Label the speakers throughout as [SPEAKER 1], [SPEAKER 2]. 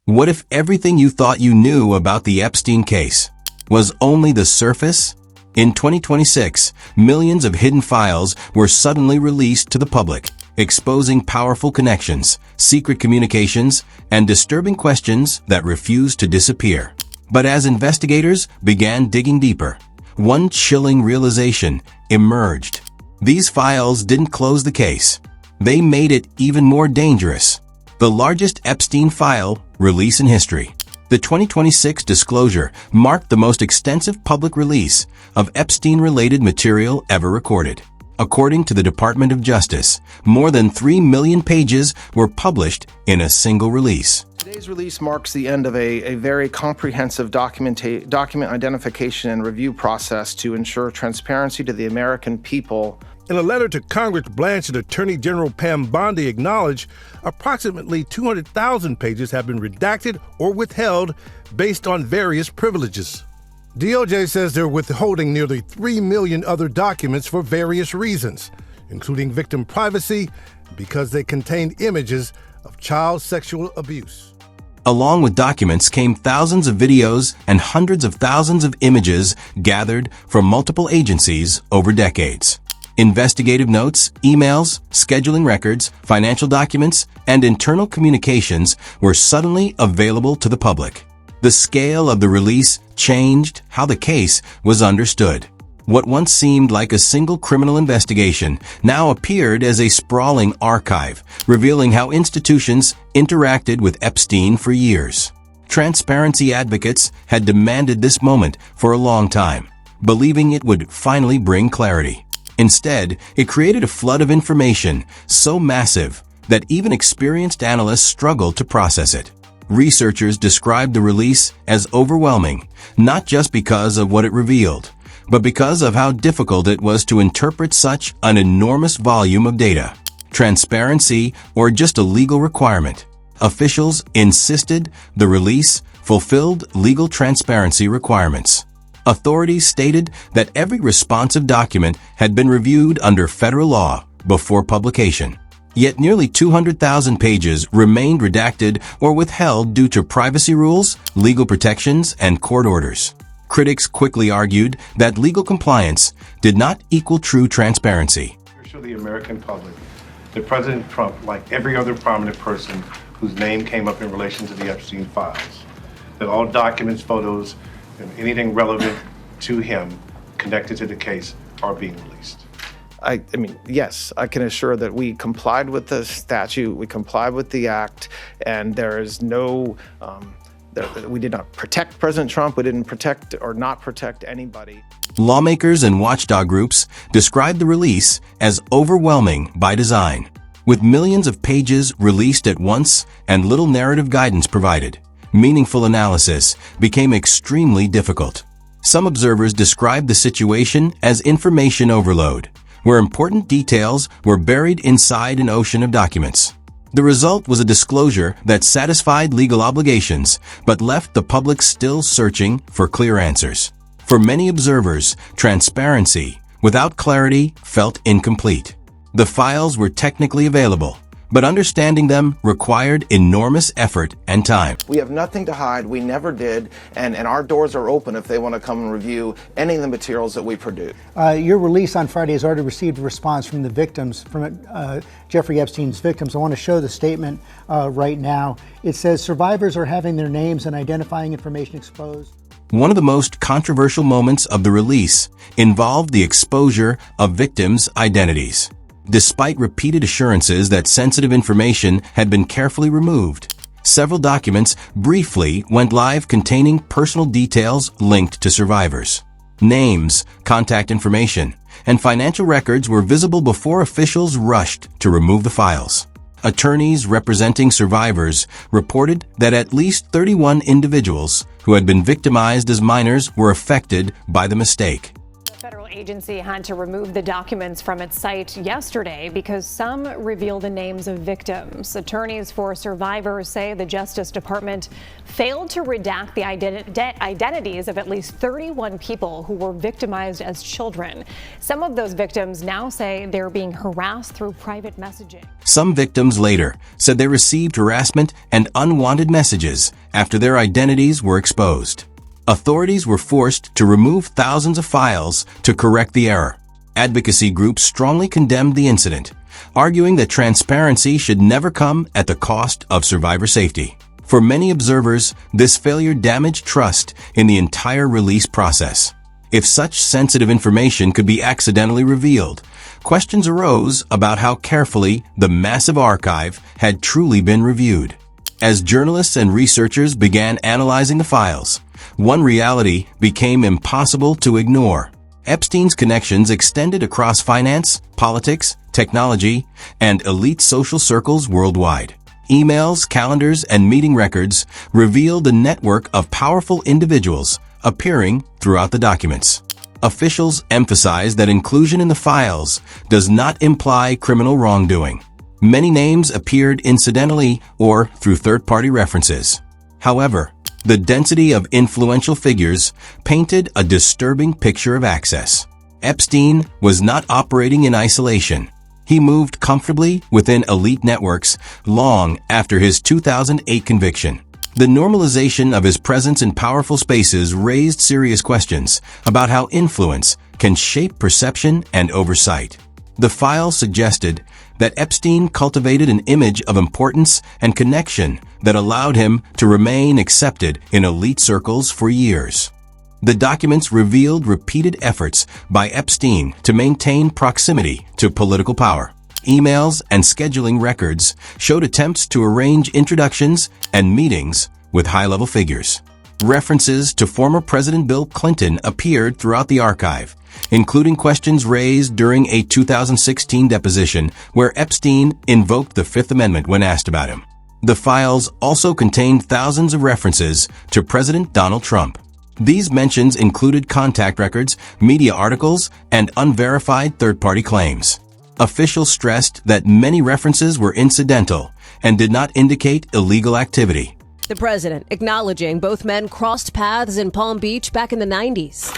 [SPEAKER 1] What if everything you thought you knew about the Epstein case was only the surface? In 2026, millions of hidden files were suddenly released to the public, exposing powerful connections, secret communications, and disturbing questions that refused to disappear. But as investigators began digging deeper, one chilling realization emerged. These files didn't close the case. They made it even more dangerous. The largest Epstein file release in history. The 2026 disclosure marked the most extensive public release of Epstein-related material ever recorded. According to the Department of Justice, more than 3 million pages were published in a single release.
[SPEAKER 2] Today's release marks the end of a very comprehensive document identification and review process to ensure transparency to the American people.
[SPEAKER 3] In a letter to Congress, Blanchard Attorney General Pam Bondi acknowledged approximately 200,000 pages have been redacted or withheld based on various privileges. DOJ says they're withholding nearly 3 million other documents for various reasons, including victim privacy, because they contained images of child sexual abuse.
[SPEAKER 1] Along with documents came thousands of videos and hundreds of thousands of images gathered from multiple agencies over decades. Investigative notes, emails, scheduling records, financial documents, and internal communications were suddenly available to the public. The scale of the release changed how the case was understood. What once seemed like a single criminal investigation now appeared as a sprawling archive, revealing how institutions interacted with Epstein for years. Transparency advocates had demanded this moment for a long time, believing it would finally bring clarity. Instead, it created a flood of information so massive that even experienced analysts struggled to process it. Researchers described the release as overwhelming, not just because of what it revealed, but because of how difficult it was to interpret such an enormous volume of data. Transparency, or just a legal requirement? Officials insisted the release fulfilled legal transparency requirements. Authorities stated that every responsive document had been reviewed under federal law before publication. Yet nearly 200,000 pages remained redacted or withheld due to privacy rules, legal protections, and court orders. Critics quickly argued that legal compliance did not equal true transparency.
[SPEAKER 4] Show the American public that President Trump, like every other prominent person whose name came up in relation to the Epstein files, that all documents, photos, and anything relevant to him connected to the case are being released.
[SPEAKER 2] I mean, yes, I can assure that we complied with the statute, we complied with the act, and there is no, we did not protect President Trump, we didn't protect or not protect anybody.
[SPEAKER 1] Lawmakers and watchdog groups described the release as overwhelming by design, with millions of pages released at once and little narrative guidance provided. Meaningful analysis became extremely difficult. Some observers described the situation as information overload, where important details were buried inside an ocean of documents. The result was a disclosure that satisfied legal obligations, but left the public still searching for clear answers. For many observers, transparency without clarity felt incomplete. The files were technically available, but understanding them required enormous effort and time.
[SPEAKER 2] We have nothing to hide, we never did, and our doors are open if they want to come and review any of the materials that we produce.
[SPEAKER 5] Your release on Friday has already received a response from the victims, from Jeffrey Epstein's victims. I want to show the statement right now. It says, survivors are having their names and identifying information exposed.
[SPEAKER 1] One of the most controversial moments of the release involved the exposure of victims' identities. Despite repeated assurances that sensitive information had been carefully removed, several documents briefly went live containing personal details linked to survivors. Names, contact information, and financial records were visible before officials rushed to remove the files. Attorneys representing survivors reported that at least 31 individuals who had been victimized as minors were affected by the mistake.
[SPEAKER 6] Federal agency had to remove the documents from its site yesterday because some reveal the names of victims. Attorneys for survivors say the Justice Department failed to redact the identities of at least 31 people who were victimized as children. Some of those victims now say they're being harassed through private messaging.
[SPEAKER 1] Some victims later said they received harassment and unwanted messages after their identities were exposed. Authorities were forced to remove thousands of files to correct the error. Advocacy groups strongly condemned the incident, arguing that transparency should never come at the cost of survivor safety. For many observers, this failure damaged trust in the entire release process. If such sensitive information could be accidentally revealed, questions arose about how carefully the massive archive had truly been reviewed. As journalists and researchers began analyzing the files, one reality became impossible to ignore. Epstein's connections extended across finance, politics, technology, and elite social circles worldwide. Emails, calendars, and meeting records revealed a network of powerful individuals appearing throughout the documents. Officials emphasized that inclusion in the files does not imply criminal wrongdoing. Many names appeared incidentally or through third-party references. However, the density of influential figures painted a disturbing picture of access. Epstein was not operating in isolation. He moved comfortably within elite networks long after his 2008 conviction. The normalization of his presence in powerful spaces raised serious questions about how influence can shape perception and oversight. The file suggested that Epstein cultivated an image of importance and connection that allowed him to remain accepted in elite circles for years. The documents revealed repeated efforts by Epstein to maintain proximity to political power. Emails and scheduling records showed attempts to arrange introductions and meetings with high-level figures. References to former President Bill Clinton appeared throughout the archive, including questions raised during a 2016 deposition where Epstein invoked the Fifth Amendment when asked about him. The files also contained thousands of references to President Donald Trump. These mentions included contact records, media articles, and unverified third-party claims. Officials stressed that many references were incidental and did not indicate illegal activity.
[SPEAKER 7] The president acknowledging both men crossed paths in Palm Beach back in the 90s.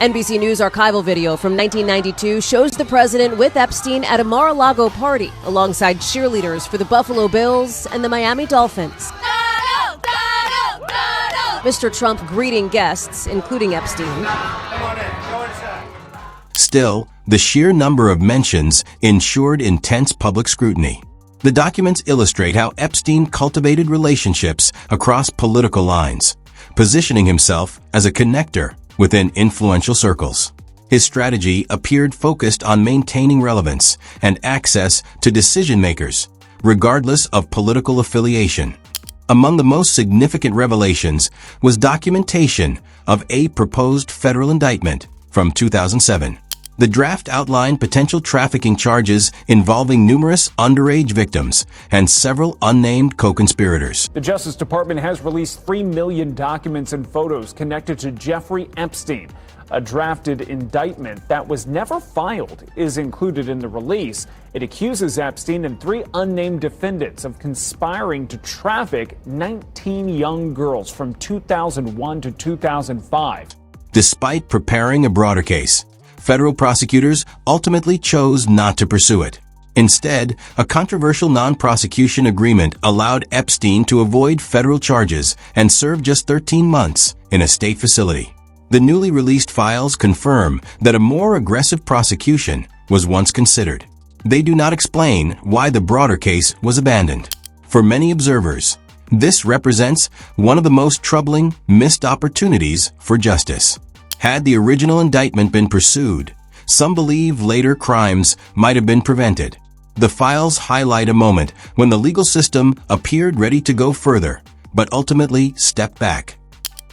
[SPEAKER 7] NBC News archival video from 1992 shows the president with Epstein at a Mar-a-Lago party alongside cheerleaders for the Buffalo Bills and the Miami Dolphins. Mr. Trump greeting guests, including Epstein.
[SPEAKER 1] Still, the sheer number of mentions ensured intense public scrutiny. The documents illustrate how Epstein cultivated relationships across political lines, positioning himself as a connector within influential circles. His strategy appeared focused on maintaining relevance and access to decision-makers, regardless of political affiliation. Among the most significant revelations was documentation of a proposed federal indictment from 2007. The draft outlined potential trafficking charges involving numerous underage victims and several unnamed co-conspirators.
[SPEAKER 8] The Justice Department has released 3 million documents and photos connected to Jeffrey Epstein. A drafted indictment that was never filed is included in the release. It accuses Epstein and 3 unnamed defendants of conspiring to traffic 19 young girls from 2001 to 2005.
[SPEAKER 1] Despite preparing a broader case, federal prosecutors ultimately chose not to pursue it. Instead, a controversial non-prosecution agreement allowed Epstein to avoid federal charges and serve just 13 months in a state facility. The newly released files confirm that a more aggressive prosecution was once considered. They do not explain why the broader case was abandoned. For many observers, this represents one of the most troubling missed opportunities for justice. Had the original indictment been pursued, some believe later crimes might have been prevented. The files highlight a moment when the legal system appeared ready to go further, but ultimately stepped back.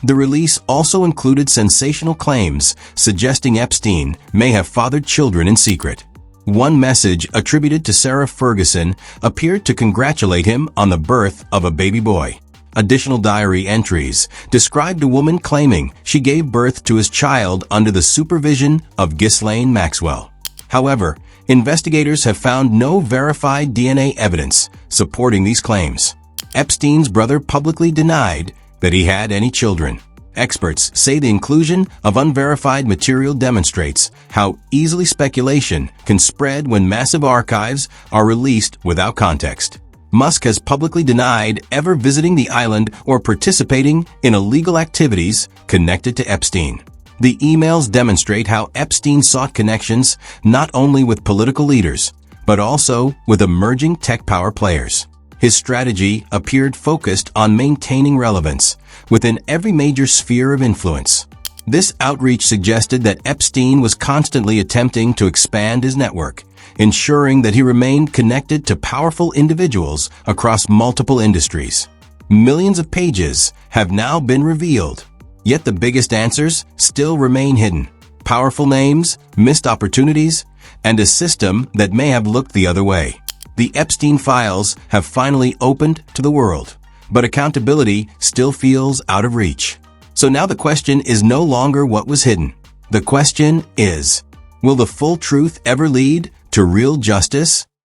[SPEAKER 1] The release also included sensational claims suggesting Epstein may have fathered children in secret. One message attributed to Sarah Ferguson appeared to congratulate him on the birth of a baby boy. Additional diary entries described a woman claiming she gave birth to his child under the supervision of Ghislaine Maxwell. However, investigators have found no verified DNA evidence supporting these claims. Epstein's brother publicly denied that he had any children. Experts say the inclusion of unverified material demonstrates how easily speculation can spread when massive archives are released without context. Musk has publicly denied ever visiting the island or participating in illegal activities connected to Epstein. The emails demonstrate how Epstein sought connections not only with political leaders, but also with emerging tech power players. His strategy appeared focused on maintaining relevance within every major sphere of influence. This outreach suggested that Epstein was constantly attempting to expand his network, ensuring that he remained connected to powerful individuals across multiple industries. Millions of pages have now been revealed, yet the biggest answers still remain hidden. Powerful names, missed opportunities, and a system that may have looked the other way. The Epstein files have finally opened to the world, but accountability still feels out of reach. So now the question is no longer what was hidden. The question is, will the full truth ever lead to real justice?